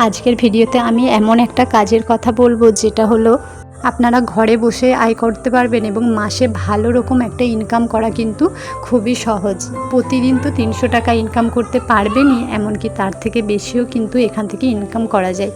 আজকের ভিডিওতে আমি এমন একটা কাজের কথা বলবো যেটা হলো আপনারা ঘরে বসে আয় করতে পারবেন এবং মাসে ভালো রকম একটা ইনকাম করা কিন্তু খুবই সহজ। প্রতিদিন তো 300 টাকা ইনকাম করতে পারবেনই, এমনকি তার থেকে বেশিও কিন্তু এখান থেকে ইনকাম করা যায়।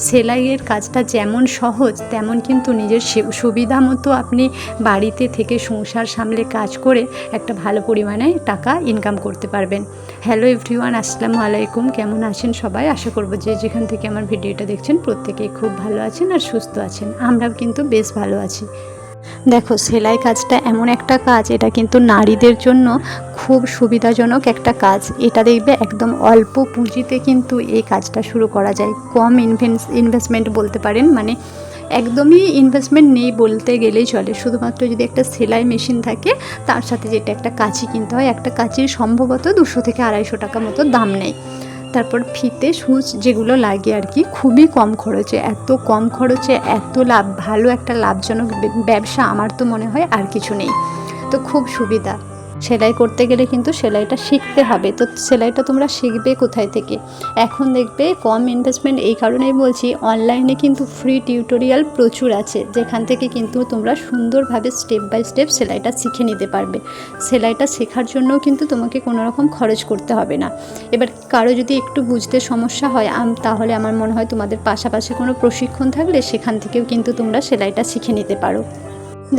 সেলাইয়ের কাজটা যেমন সহজ তেমন কিন্তু নিজের সুবিধা মতো আপনি বাড়িতে থেকে সংসার সামলে কাজ করে একটা ভালো পরিমাণে টাকা ইনকাম করতে পারবেন। হ্যালো এভরিওয়ান, আসসালামু আলাইকুম। কেমন আছেন সবাই? আশা করব যে যেখান থেকে আমার ভিডিওটা দেখছেন প্রত্যেকেই খুব ভালো আছেন আর সুস্থ আছেন। আমরাও কিন্তু বেশ ভালো আছি। দেখো, সেলাই কাজটা এমন একটা কাজ, এটা কিন্তু নারীদের জন্য খুব সুবিধাজনক একটা কাজ। এটা দেখবে একদম অল্প পুঁজিতে কিন্তু এই কাজটা শুরু করা যায়। কম ইনভেস্টমেন্ট বলতে পারেন, মানে একদমই ইনভেস্টমেন্ট নেই বলতে গেলেই চলে। শুধুমাত্র যদি একটা সেলাই মেশিন থাকে, তার সাথে যেটা একটা কাঁচি কিনতে হয়, একটা কাঁচির সম্ভবত 200 থেকে 250 টাকা মতো দাম নেয়। তারপর ফিতে সুচ যেগুলো লাগে আর কি, খুবই কম খরচে। এত কম খরচে এত লাভ, ভালো একটা লাভজনক ব্যবসা আমার তো মনে হয় আর কিছু নেই। তো খুব সুবিধা। সেলাই করতে গেলে কিন্তু সেলাইটা শিখতে হবে। তো সেলাইটা তোমরা শিখবে কোথায় থেকে? এখন দেখবে কম ইনভেস্টমেন্ট এই কারণেই বলছি, অনলাইনে কিন্তু ফ্রি টিউটোরিয়াল প্রচুর আছে, যেখান থেকে কিন্তু তোমরা সুন্দরভাবে স্টেপ বাই স্টেপ সেলাইটা শিখে নিতে পারবে। সেলাইটা শেখার জন্যও কিন্তু তোমাকে কোনো রকম খরচ করতে হবে না। এবার কারো যদি একটু বুঝতে সমস্যা হয়, তাহলে আমার মনে হয় তোমাদের পাশাপাশি কোনো প্রশিক্ষণ থাকলে সেখান থেকেও কিন্তু তোমরা সেলাইটা শিখে নিতে পারো।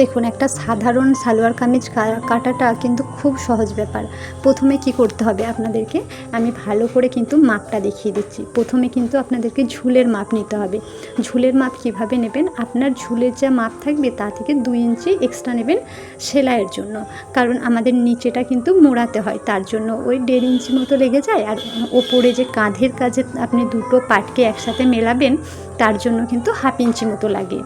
দেখুন, একটা সাধারণ সালোয়ার কামিজ কাটাটা কিন্তু খুব সহজ ব্যাপার। প্রথমে কি করতে হবে আপনাদেরকে, আমি ভালো করে কিন্তু মাপটা দেখিয়ে দিচ্ছি। প্রথমে কিন্তু আপনাদেরকে ঝুলের মাপ নিতে হবে। ঝুলের মাপ কিভাবে নেবেন, আপনার ঝুলের যা মাপ থাকবে তা থেকে 2 ইঞ্চি এক্সট্রা নেবেন সেলাইয়ের জন্য। কারণ আমাদের নিচেটা কিন্তু মোড়াতে হয়, তার জন্য ওই 1.5 ইঞ্চি মতো লেগে যায়। আর ওপরে যে কাঁধের কাজে আপনি দুটো পাটকে একসাথে মেলাবেন, তার জন্য কিন্তু 1/2 ইঞ্চি মতো লাগে।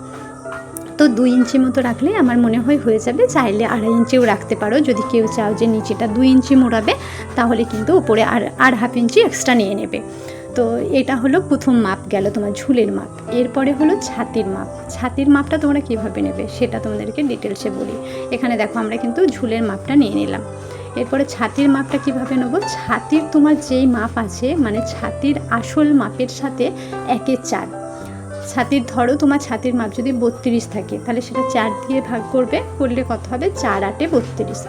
তো 2 ইঞ্চি মতো রাখলেই আমার মনে হয় হয়ে যাবে। চাইলে 2.5 ইঞ্চিও রাখতে পারো, যদি কেউ চাও যে নিচেটা 2 ইঞ্চি মোড়াবে, তাহলে কিন্তু উপরে আর 1/2 ইঞ্চি এক্সট্রা নিয়ে নেবে। তো এটা হলো প্রথম মাপ গেল তোমার ঝুলের মাপ। এরপরে হলো ছাতির মাপ। ছাতির মাপটা তোমরা কীভাবে নেবে সেটা তোমাদেরকে ডিটেলসে বলি। এখানে দেখো, আমরা কিন্তু ঝুলের মাপটা নিয়ে নিলাম। এরপরে ছাতির মাপটা কিভাবে নেব, ছাতির তোমার যেই মাপ আছে, মানে ছাতির আসল মাপের সাথে 1/4। ছাতির ধরো তোমার ছাতির মাপ যদি 32 থাকে, তাহলে সেটা 4 দিয়ে ভাগ করলে কত হবে, 4 8 32।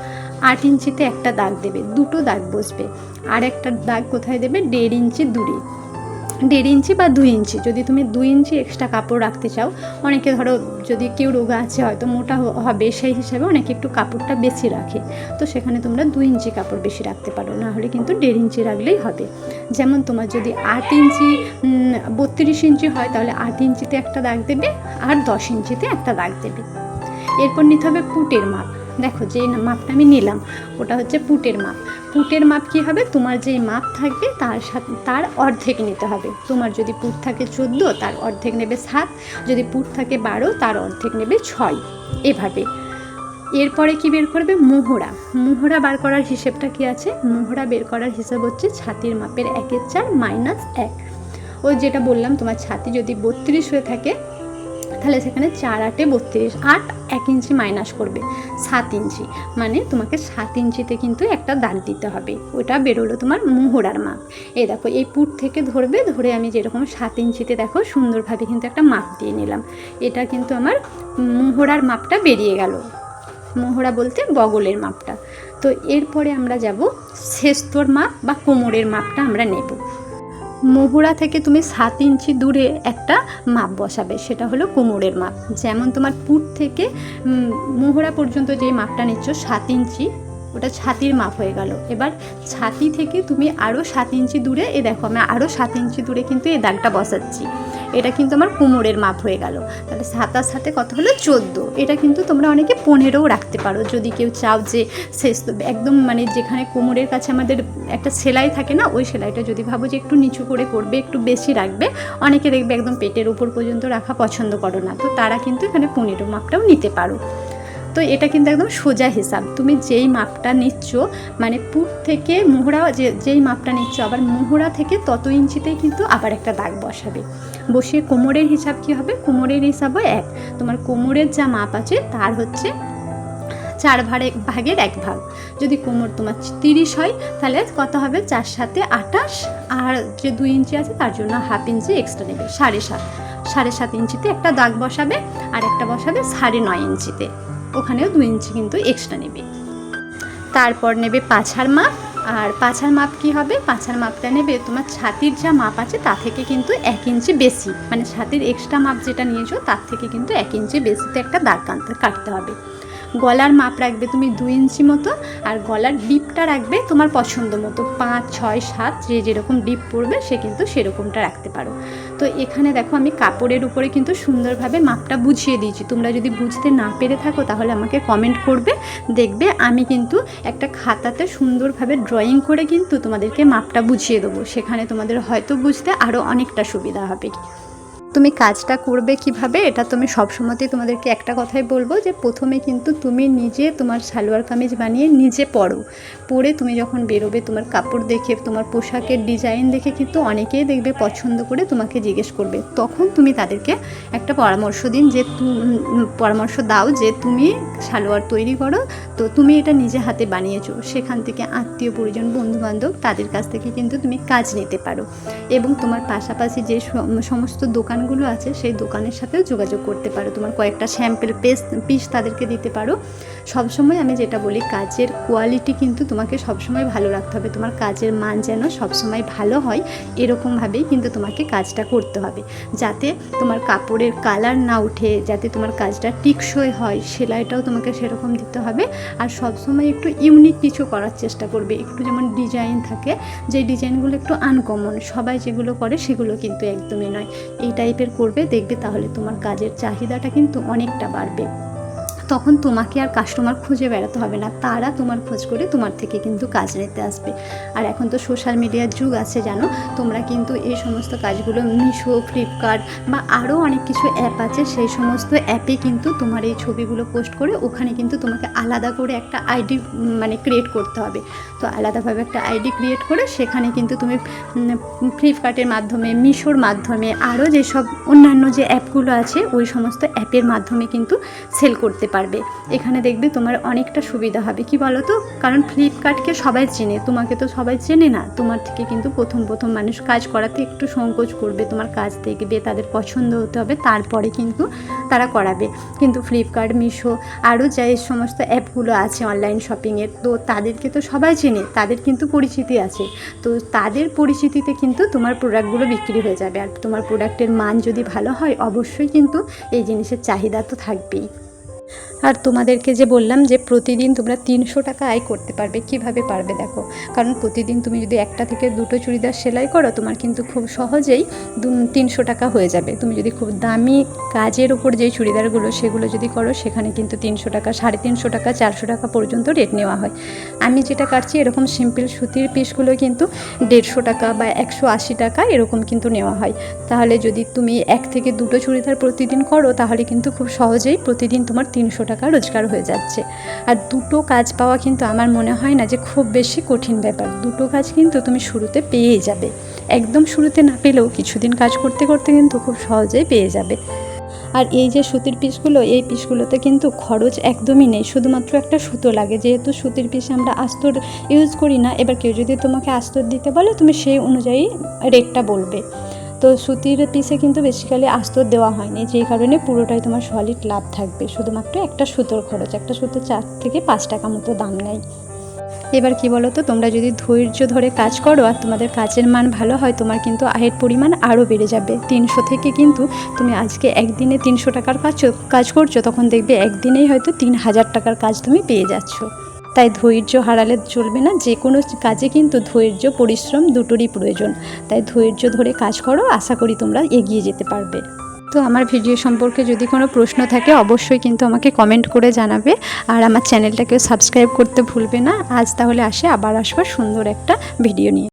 8 ইঞ্চিতে একটা দাগ দেবে, দুটো দাগ বসবে। আর একটা দাগ কোথায় দেবে, 1.5 ইঞ্চি দূরে। 1.5 ইঞ্চি বা 2 ইঞ্চি, যদি তুমি 2 ইঞ্চি এক্সট্রা কাপড় রাখতে চাও। অনেকে ধরো যদি কেউ রোগা আছে, হয়তো মোটা হবে, সেই হিসাবে অনেকে একটু কাপড়টা বেশি রাখে। তো সেখানে তোমরা 2 ইঞ্চি কাপড় বেশি রাখতে পারো, না হলে কিন্তু 1.5 ইঞ্চি রাখলেই হবে। যেমন তোমার যদি 8 ইঞ্চি 32 ইঞ্চি হয়, তাহলে 8 ইঞ্চিতে একটা দাগ দেবে আর 10 ইঞ্চিতে একটা দাগ দেবে। এরপর নিতে হবে পুটের মাপ। দেখো, যে মাপটা আমি নিলাম ওটা হচ্ছে পুটের মাপ। পুটের মাপ কী হবে, তোমার যেই মাপ থাকবে তার অর্ধেক নিতে হবে। তোমার যদি পুট থাকে 14, তার অর্ধেক নেবে 7। যদি পুট থাকে 12, তার অর্ধেক নেবে 6। এভাবে। এরপরে কি বের করবে, মোহরা। মোহরা বার করার হিসেবটা কি আছে, মোহরা বের করার হিসাব হচ্ছে ছাতির মাপের 1/4 - 1। ওই যেটা বললাম, তোমার ছাতি যদি 32 হয়ে থাকে, তাহলে সেখানে 4 8 32, 8 1 ইঞ্চি মাইনাস করবে 7 ইঞ্চি, মানে তোমাকে 7 ইঞ্চিতে কিন্তু একটা দাগ দিতে হবে। ওটা বেরোলো তোমার মোহরার মাপ। এই দেখো, এই পুট থেকে ধরে আমি যেরকম 7 ইঞ্চিতে দেখো সুন্দরভাবে কিন্তু একটা মাপ দিয়ে নিলাম। এটা কিন্তু আমার মোহরার মাপটা বেরিয়ে গেল। মোহরা বলতে বগলের মাপটা। তো এরপরে আমরা যাব শেস্তর মাপ বা কোমরের মাপটা আমরা নেব। মোহরা থেকে তুমি 7 ইঞ্চি দূরে একটা মাপ বসাবে, সেটা হলো কোমরের মাপ। যেমন তোমার পুট থেকে মোহরা পর্যন্ত যে মাপটা নিচ্ছ 7 ইঞ্চি, ওটা ছাতির মাপ হয়ে গেল। এবার ছাতি থেকে তুমি আরও 7 ইঞ্চি দূরে, দেখো আমি আরও 7 ইঞ্চি দূরে কিন্তু এই দাগটা বসাচ্ছি। এটা কিন্তু আমার কোমরের মাপ হয়ে গেল। তাহলে 7 আর 7 কত হলো, 14। এটা কিন্তু তোমরা অনেকে 15ও রাখতে পারো, যদি কেউ চাও যে শেষ একদম মানে যেখানে কোমরের কাছে আমাদের একটা সেলাই থাকে না, ওই সেলাইটা যদি ভাবো যে একটু নিচু করে করবে, একটু বেশি রাখবে। অনেকে দেখবে একদম পেটের উপর পর্যন্ত রাখা পছন্দ করো না, তো তারা কিন্তু এখানে 15 মাপটাও নিতে পারো। তো এটা কিন্তু একদম সোজা হিসাব। তুমি যেই মাপটা নিচ্ছ, মানে পুট থেকে মোহরা যেই মাপটা নিচ্ছ, আবার মোহরা থেকে তত ইঞ্চিতেই কিন্তু আবার একটা দাগ বসাবে। বসিয়ে কোমরের হিসাব কী হবে, কোমরের হিসাবও 1। তোমার কোমরের যা মাপ আছে তার হচ্ছে 4 ভাগের 1 ভাগ। যদি কোমর তোমার 30 হয় তাহলে কত হবে, 4 7 28, আর যে 2 ইঞ্চি আছে তার জন্য হাফ ইঞ্চি এক্সট্রা নেবে, 7.5 ইঞ্চিতে একটা দাগ বসাবে, আর একটা বসাবে 9.5 ইঞ্চিতে, ওখানেও 2 ইঞ্চি কিন্তু এক্সট্রা নেবে। তারপর নেবে পাছার মাপ, আর পাছার মাপ কি হবে, পাছার মাপটা নেবে তোমার ছাতির যা মাপ আছে তা থেকে কিন্তু 1 ইঞ্চি বেশি, মানে ছাতির এক্সট্রা মাপ যেটা নিয়েছো তার থেকে কিন্তু 1 ইঞ্চি বেশিতে একটা দাগ কাটতে হবে। গলার মাপ রাখবে তুমি 2 ইঞ্চি মতো, আর গলার ডিপটা রাখবে তোমার পছন্দ মতো, 5 6 7 যে যেরকম ডিপ পড়বে সে কিন্তু সেরকমটা রাখতে পারো। তো এখানে দেখো আমি কাপড়ের উপরে কিন্তু সুন্দরভাবে মাপটা বুঝিয়ে দিয়েছি। তোমরা যদি বুঝতে না পেরে থাকো তাহলে আমাকে কমেন্ট করবে, দেখবে আমি কিন্তু একটা খাতাতে সুন্দরভাবে ড্রয়িং করে কিন্তু তোমাদেরকে মাপটা বুঝিয়ে দেবো, সেখানে তোমাদের হয়তো বুঝতে আরও অনেকটা সুবিধা হবে। তুমি কাজটা করবে কিভাবে, এটা তুমি সবসময়তেই তোমাদেরকে একটা কথাই বলবো যে প্রথমে কিন্তু তুমি নিজে তোমার সালোয়ার কামিজ বানিয়ে নিজে পরে তুমি যখন বেরোবে তোমার কাপড় দেখে, তোমার পোশাকের ডিজাইন দেখে কিন্তু অনেকেই দেখবে পছন্দ করে তোমাকে জিজ্ঞেস করবে, তখন তুমি তাদেরকে একটা পরামর্শ দাও যে তুমি সালোয়ার তৈরি করো, তো তুমি এটা নিজে হাতে বানিয়েছো, সেখান থেকে আত্মীয় পরিজন বন্ধুবান্ধব তাদের কাছ থেকে কিন্তু তুমি কাজ নিতে পারো, এবং তোমার পাশাপাশি যে সমস্ত দোকানগুলো আছে সেই দোকানের সাথেও যোগাযোগ করতে পারো, তোমার কয়েকটা স্যাম্পল পিস তাদেরকে দিতে পারো। সবসময় আমি যেটা বলি, কাজের কোয়ালিটি কিন্তু তোমাকে সবসময় ভালো রাখতে হবে, তোমার কাজের মান যেন সবসময় ভালো হয় এরকমভাবেই কিন্তু তোমাকে কাজটা করতে হবে, যাতে তোমার কাপড়ের কালার না উঠে, যাতে তোমার কাজটা টিকসই হয়, সেলাইটাও তোমাকে সেরকম দিতে হবে। আর সবসময় একটু ইউনিক কিছু করার চেষ্টা করবে, একটু যেমন ডিজাইন থাকে, যে ডিজাইনগুলো একটু আনকমন, সবাই যেগুলো করে সেগুলো কিন্তু একদমই নয়, এই টাইপের করবে, দেখবে তাহলে তোমার কাজের চাহিদাটা কিন্তু অনেকটা বাড়বে। তখন তোমাকে আর কাস্টমার খুঁজে বেড়াতে হবে না, তারা তোমার খোঁজ করে তোমার থেকে কিন্তু কাজ নিতে আসবে। আর এখন তো সোশ্যাল মিডিয়ার যুগ আছে জানো, তোমরা কিন্তু এই সমস্ত কাজগুলো মিশো, ফ্লিপকার্ট বা আরও অনেক কিছু অ্যাপ আছে, সেই সমস্ত অ্যাপে কিন্তু তোমার এই ছবিগুলো পোস্ট করে ওখানে কিন্তু তোমাকে আলাদা করে একটা আইডি ক্রিয়েট করতে হবে। তো আলাদাভাবে একটা আইডি ক্রিয়েট করে সেখানে কিন্তু তুমি ফ্লিপকার্টের মাধ্যমে, মিশোর মাধ্যমে, আরও যেসব অন্যান্য যে অ্যাপগুলো আছে ওই সমস্ত অ্যাপের মাধ্যমে কিন্তু সেল করতে পারবে। এখানে দেখবে তোমার অনেকটা সুবিধা হবে, কি বলো তো, কারণ ফ্লিপকার্টকে সবাই চেনে, তোমাকে তো সবাই চেনে না, তোমার থেকে কিন্তু প্রথম মানুষ কাজ করাতে একটু সংকোচ করবে, তোমার কাজ দেখবে, তাদের পছন্দ হতে হবে, তারপরে কিন্তু তারা করাবে। কিন্তু ফ্লিপকার্ট, মিশো, আরও যে সমস্ত অ্যাপগুলো আছে অনলাইন শপিংয়ের, তো তাদেরকে তো সবাই চেনে, তাদের কিন্তু পরিচিতি আছে, তো তাদের পরিচিতিতে কিন্তু তোমার প্রোডাক্টগুলো বিক্রি হয়ে যাবে। আর তোমার প্রোডাক্টের মান যদি ভালো হয় অবশ্যই কিন্তু এই জিনিসের চাহিদা তো থাকবেই। আর তোমাদেরকে যে বললাম যে প্রতিদিন তোমরা 300 টাকা আয় করতে পারবে, কিভাবে পারবে দেখো, কারণ প্রতিদিন তুমি যদি 1টা থেকে 2টো চুড়িদার সেলাই করো তোমার কিন্তু খুব সহজেই 300 টাকা হয়ে যাবে। তুমি যদি খুব দামি কাজের ওপর যেই চুড়িদারগুলো সেগুলো যদি করো সেখানে কিন্তু 300 টাকা, 350 টাকা, 400 টাকা পর্যন্ত রেট নেওয়া হয়। আমি যেটা কাটছি এরকম সিম্পল সুতির পিসগুলো কিন্তু 150 টাকা বা 180 টাকা এরকম কিন্তু নেওয়া হয়। তাহলে যদি তুমি 1 থেকে 2টো চুড়িদার প্রতিদিন করো তাহলে কিন্তু খুব সহজেই প্রতিদিন তোমার 300 টাকা রোজগার হয়ে যাচ্ছে। আর 2টো কাজ পাওয়া কিন্তু আমার মনে হয় না যে খুব বেশি কঠিন ব্যাপার, 2টো কাজ কিন্তু তুমি শুরুতে পেয়েই যাবে, একদম শুরুতে না পেলেও কিছুদিন কাজ করতে করতে কিন্তু খুব সহজেই পেয়ে যাবে। আর এই যে সুতির পিসগুলো, এই পিসগুলোতে কিন্তু খরচ একদমই নেই, শুধুমাত্র একটা সুতো লাগে, যেহেতু সুতির পিস আমরা আস্তর ইউজ করি না, এবার কেউ যদি তোমাকে আস্তর দিতে বলে তুমি সেই অনুযায়ী রেটটা বলবে। তো সুতির পিসে কিন্তু বেসিক্যালি আস্তর দেওয়া হয়নি, যেই কারণে পুরোটাই তোমার সলিড লাভ থাকবে, শুধুমাত্র একটা সুতোর খরচ, একটা সুতো 4 থেকে 5 টাকা মতো দাম নেয়। এবার কি বলো তো, তোমরা যদি ধৈর্য ধরে কাজ করো আর তোমাদের কাজের মান ভালো হয় তোমার কিন্তু আয়ের পরিমাণ আরও বেড়ে যাবে। 300 থেকে কিন্তু তুমি আজকে একদিনে 300 টাকার কাজ করছো, তখন দেখবে একদিনেই হয়তো 3000 টাকার কাজ তুমি পেয়ে যাচ্ছ। তাই ধৈর্য হারালে চলবে না, যে কোনো কাজে কিন্তু ধৈর্য, পরিশ্রম দুটোরই প্রয়োজন। তাই ধৈর্য ধরে কাজ করো, আশা করি তোমরা এগিয়ে যেতে পারবে। তো আমার ভিডিও সম্পর্কে যদি কোনো প্রশ্ন থাকে অবশ্যই কিন্তু আমাকে কমেন্ট করে জানাবে, আর আমার চ্যানেলটাকেও সাবস্ক্রাইব করতে ভুলবে না। আজ তাহলে আবার আসবো সুন্দর একটা ভিডিও নিয়ে।